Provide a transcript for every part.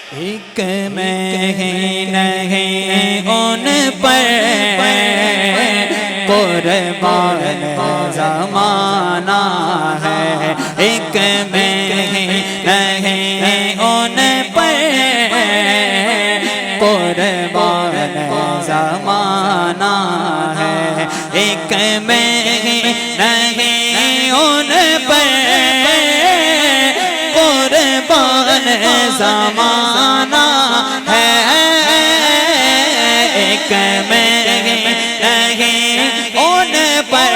एक में ही नहीं उन पर कुर्बान ज़माना है। एक में ही नहीं उन पर कुर्बान ज़माना है। एक में ही नहीं उन पर कुर्बान ज़माना है। एक में नहीं उन पर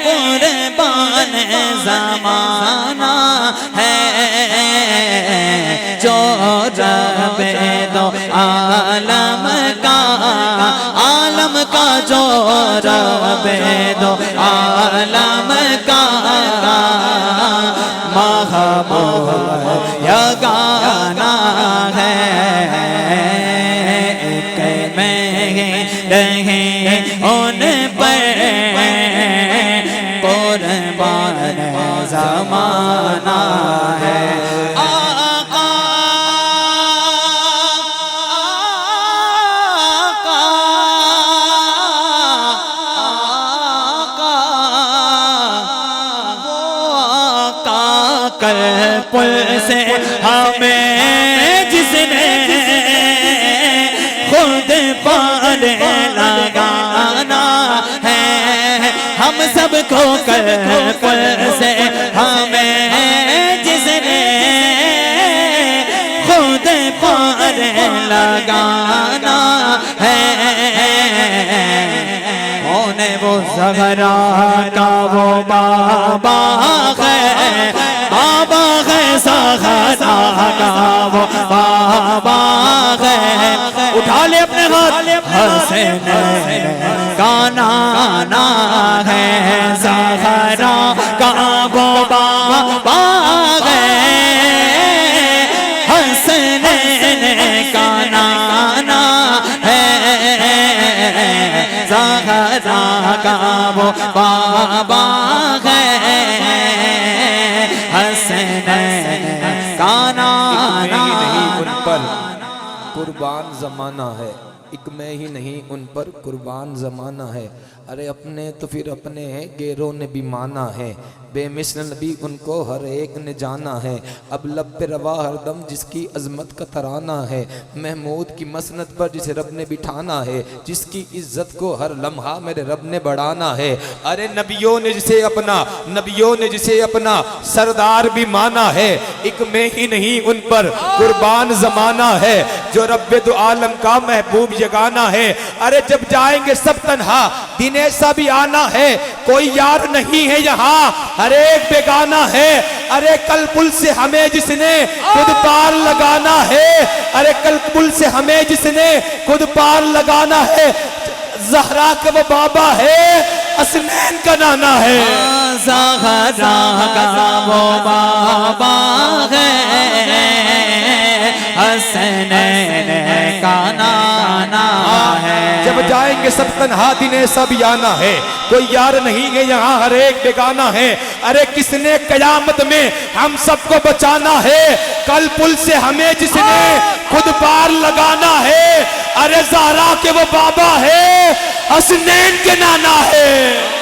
कुर्बान ज़माना है। जो रब्बे दो आलम का जो रब्बे दो आलम का महबूब यगाना है। एक में नहीं उन पर कुर्बान ज़माना है। कल पुल से हमें जिसने खुद पार लगाना है। हम सबको कल पुल से हमें जिसने खुद पार लगाना है। होने वो ज़हरा का वो बाबा है, बाबा है ज़हरा का वो बाबा है। उठा ले अपने हाथ, हसैन का नाना है। ज़हरा का वो बाबा है, हसैन का नाना है। ज़हरा का वो बाबा है, हसैन का नाना। उन पर कुर्बान ज़माना है। एक में ही नहीं उन पर कुर्बान ज़माना है। अरे अपने तो फिर अपने हैं, गैरों ने भी माना है। बेमिसल नबी उनको हर एक ने जाना है। अब लब पे रवा हरदम जिसकी अजमत का तराना है। महमूद की मसनद पर जिसे रब ने बिठाना है, जिसकी इज्जत को हर लम्हा मेरे रब ने बढ़ाना है। अरे नबियों ने जिसे अपना सरदार भी माना है। एक में ही नहीं उन पर कुर्बान ज़माना है। जो रब्बे दो आलम का महबूब यगाना है। अरे जब जाएंगे सब तन्हा दिन ऐसा भी आना है। कोई यार नहीं है यहाँ, हर एक बेगाना है। अरे कल पुल से हमें जिसने खुद पार लगाना है। अरे कल पुल से हमें जिसने खुद पार लगाना है। ज़हरा का वो बाबा है, हसनैन का नाना है। ज़हरा का वो बाबा है, हसनैन का नाना है। जब जाएंगे सब तन्हा दिन ऐसा भी आना है। कोई यार नहीं है यहाँ, हर एक बेगाना है। अरे किसने कयामत में हम सबको बचाना है। कल पुल से हमें जिसने खुद पार लगाना है। अरे ज़हरा के वो बाबा है, हसनैन के नाना है।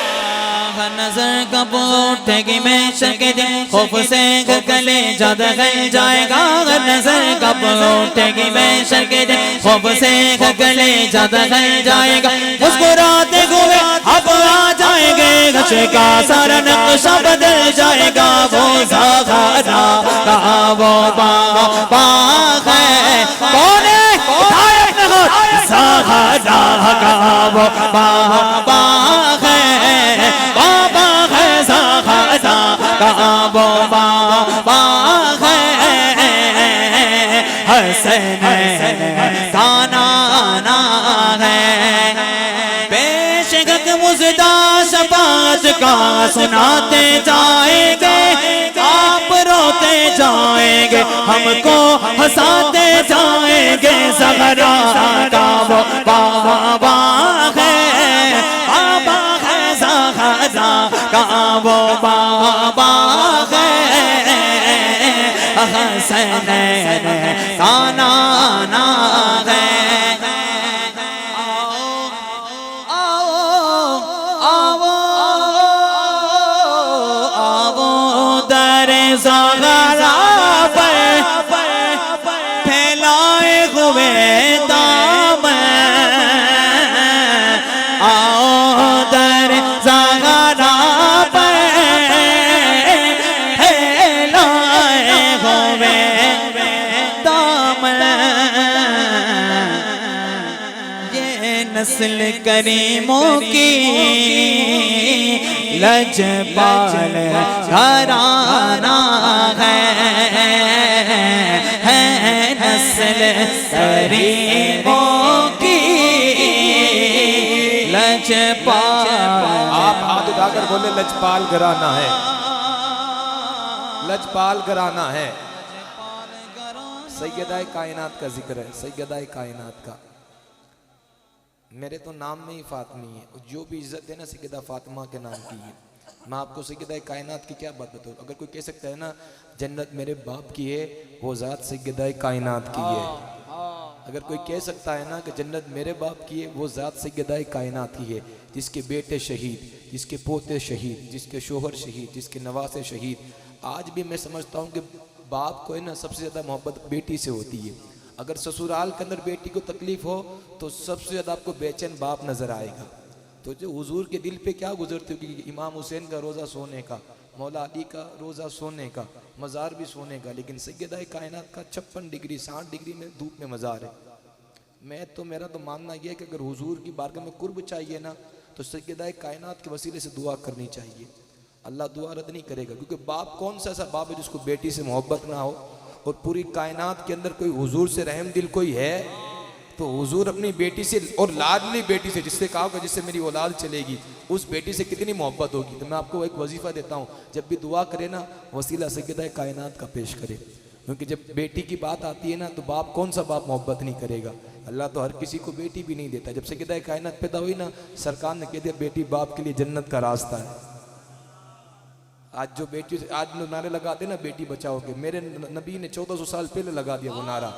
नजर कब उठेगी महशर के दिन, खौफ से गले ज्यादा गल जाएगा। नजर कब उठेगी महशर के दिन, खौफ से गले ज्यादा गल जाएगा। मुस्कुराते हुए अब आ जाएंगे, नशे का सारा नक्शा बदल जाएगा। वो ज़हरा का वो बाबा है। कौन है? ज़हरा का वो बाबा है, बाबा है ज़हरा का वो बाबा है, हसैन का नाना है। बेशक मुज़दा शफ़ाअत का सुनाते जाएंगे, आप रोते जाएंगे, हमको हंसाते जाएंगे। ज़हरा का वो बाबा है, बाबा है ज़हरा का वो बाबा है, हसनैन का नाना है। ज़ग़रा पर फैलाए हुए दामन, आओ दर ज़ग़रा पर फैलाए हुए दामन। ये नस्ल करीमों की लजपाल घराना है नस्ल करीमों की लजपाल। आप हाथ उठाकर बोले लजपाल घराना है, लजपाल घराना है। सैयदा कायनात का जिक्र है, सैयदा कायनात का। मेरे तो नाम में ही फातिमी है, जो भी इज्जत है ना सैयदा फातिमा के नाम की है। मैं आपको सैयदा कायनात की क्या बात बताऊँ? अगर कोई कह सकता है ना जन्नत मेरे बाप की है, वो ज़ात सैयदा कायनात की है। अगर कोई कह सकता है ना कि जन्नत मेरे बाप की है, वो ज़ात सैयदा कायनात की है। जिसके बेटे शहीद, जिसके पोते शहीद, जिसके शोहर शहीद, जिसके नवासे शहीद। आज भी मैं समझता हूँ कि बाप को है ना सबसे ज़्यादा मोहब्बत बेटी से होती है। अगर ससुराल के अंदर बेटी को तकलीफ हो तो सबसे ज़्यादा आपको बेचैन बाप नज़र आएगा। तो जो हुजूर के दिल पे क्या गुजरती होगी, इमाम हुसैन का रोज़ा सोने का, मौला अली का रोज़ा सोने का, मज़ार भी सोने का, लेकिन सैयदा कायनात का 56 डिग्री 60 डिग्री में धूप में मज़ार है। मेरा तो मानना यह है कि अगर हुजूर की बारगाह में कुर्ब चाहिए ना तो सैयदा कायनात के वसीले से दुआ करनी चाहिए। अल्लाह दुआ रद्द नहीं करेगा, क्योंकि बाप कौन सा ऐसा बाप है जिसको बेटी से मोहब्बत ना हो। और पूरी कायनात के अंदर कोई हुजूर से रहम दिल कोई है तो हुजूर अपनी बेटी से, और लाडली बेटी से, जिससे कहा होगा जिससे मेरी औलाद चलेगी, उस बेटी से कितनी मोहब्बत होगी। तो मैं आपको एक वजीफ़ा देता हूँ, जब भी दुआ करे ना वसीला सैयदा कायनात का पेश करे, क्योंकि जब बेटी की बात आती है ना तो बाप कौन सा बाप मोहब्बत नहीं करेगा। अल्लाह तो हर किसी को बेटी भी नहीं देता। जब सैयदा कायनात पैदा हुई ना, सरकार ने कह दिया बेटी बाप के लिए जन्नत का रास्ता है। आज जो बेटी आज नारे लगाते ना बेटी बचाओगे, मेरे नबी ने 1400 साल पहले लगा दिया वो नारा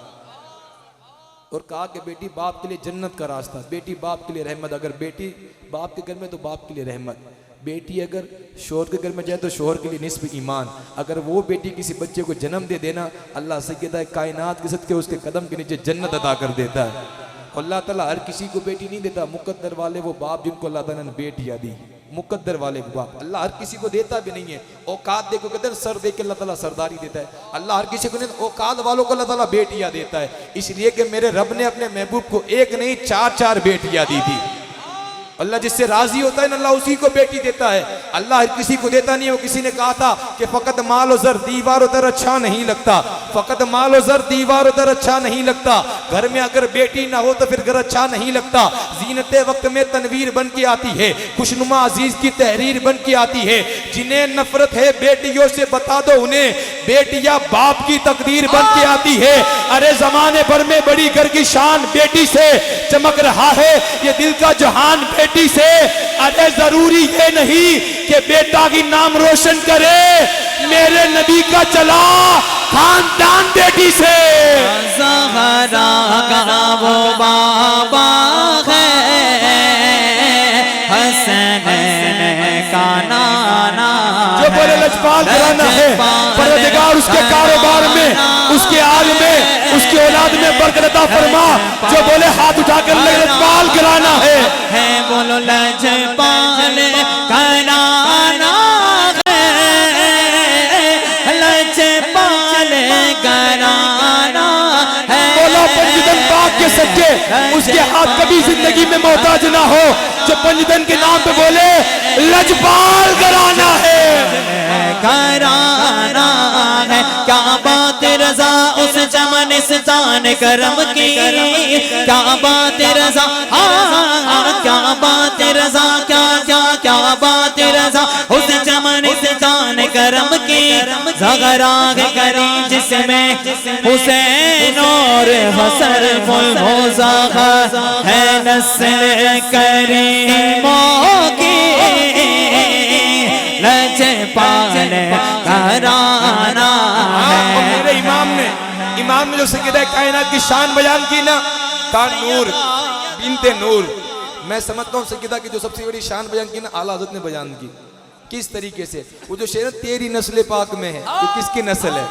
और कहा कि बेटी बाप के लिए जन्नत का रास्ता, बेटी बाप के लिए रहमत। अगर बेटी बाप के घर में तो बाप के लिए रहमत, बेटी अगर शोहर के घर में जाए तो शोहर के लिए निस्फ ईमान। अगर वो बेटी किसी बच्चे को जन्म दे देना, अल्लाह सैयदा कायनात के सदके उसके कदम के नीचे जन्नत अता कर देता है। अल्लाह ताला हर किसी को बेटी नहीं देता। मुकद्दर वाले वो बाप जिनको अल्लाह ताला ने बेटियां दी, मुकद्दर वाले को बाप अल्लाह हर किसी को देता भी नहीं है। औकात देखो कहते हैं सर दे के अल्लाह ताला सरदारी देता है, अल्लाह हर किसी को नहीं, औकात वालों को अल्लाह ताला बेटियां देता है। इसलिए कि मेरे रब ने अपने महबूब को एक नहीं 4-4 बेटियां दी थी। अल्लाह जिससे राजी होता है ना अल्लाह उसी को बेटी देता है, अल्लाह हर किसी को देता नहीं है। वो किसी ने कहा था कि फकत माल और जर दीवार उधर अच्छा नहीं लगता, फकत माल और जर दीवार उधर अच्छा नहीं लगता। घर में अगर बेटी ना हो तो फिर घर अच्छा नहीं लगता। जीनते वक्त में तनवीर बन के आती है, खुशनुमा अजीज की तहरीर बन के आती है। जिन्हें नफरत है बेटियों से बता दो उन्हें बेटियां बाप की तकदीर बन के आती है। अरे जमाने भर में बड़ी घर की शान बेटी से चमक रहा है, ये दिल का जहान बेटी से। अरे जरूरी ये नहीं कि बेटा की नाम रोशन करे, मेरे नबी का चला खानदान बेटी से। ज़हरा का वो बाबा है, हसनैन का नाना, जो बोले लजपाल घराना है, परवरदिगार उसके कारोबार में, उसके आल में, उसकी औलाद में बरकत अता फरमा। जो बोले हाथ उठाकर लजपाल घराना है, बोलो लजपाल घराना है, लजपाल घराना है। बोलो पंजतन पाक के सच्चे उसके हाथ कभी जिंदगी में मोहताज ना हो। जो पंजतन के नाम पे बोले लजपाल घराना है, घराना है। क्या बात रजा उस चमनिस्तान करम की, क्या बात रजा, क्या बात रजा, क्या बात रजा उस चमनिस्तान करम की। ज़हरा करी जिसमें हुसैन और हसन हो ज़हरा है नस्ल करीमों की लजपाल घराना है। मेरे इमाम ने इमाम ने जो सैयदा कायनात की शान बयान की ना, का नूर बिनते नूर, मैं समझता हूँ सैयदा की जो सबसे बड़ी शान बयान की ना आला हज़रत ने बयान की। किस तरीके से? वो जो शेर तेरी नस्ल पाक में है, ये किसकी नस्ल है?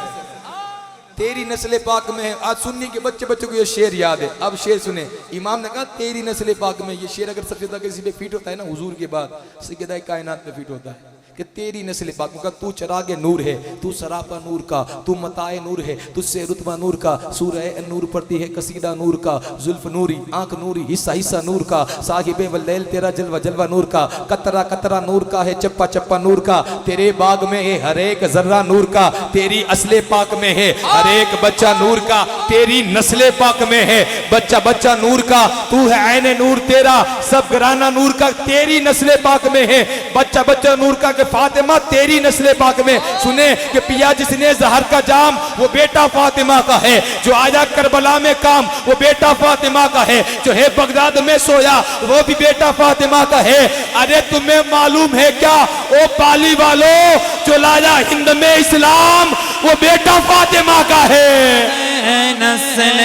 तेरी नस्ल पाक में है। आज सुन्नी के बच्चे बच्चों को ये शेर याद है। अब शेर सुने, इमाम ने कहा तेरी नस्ल पाक में। ये शेर अगर सबसे ज्यादा किसी पे फिट होता है ना हुजूर के बाद, सैयदा कायनात में फिट होता है कि तेरी नस्ल पाक में। तू चरागे नूर है, तू सरापा नूर का, तू मताए नूर है, तुझसे रुतबा नूर का, सूरह नूर पढ़ती है कसीदा नूर का, जुल्फ नूरी, आंख नूरी, हिस्सा हिस्सा नूर का, साहिबे वल्लैल तेरा जलवा जलवा नूर का, कतरा कतरा नूर का है, चप्पा चप्पा नूर का, तेरे बाग में है हर एक जर्रा नूर का, तेरी असले पाक में है हर एक बच्चा नूर का, तेरी नस्ले पाक में है बच्चा बच्चा नूर का, तू है ऐने नूर तेरा सब घराना नूर का, तेरी नस्ले पाक में है बच्चा बच्चा नूर का, फातिमा तेरी नस्ले पाक में। सुने कि पिया जिसने जहर का जाम वो बेटा फातिमा का है, जो आया करबला में काम वो बेटा फातिमा का है, जो है बगदाद में सोया वो भी बेटा फातिमा का है। अरे तुम्हें मालूम है क्या ओ पाली वालों, जो लाया हिंद में इस्लाम वो बेटा फातिमा का है। नस्ल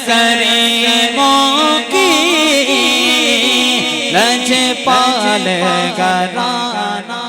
करीमों की लजपाल घराना।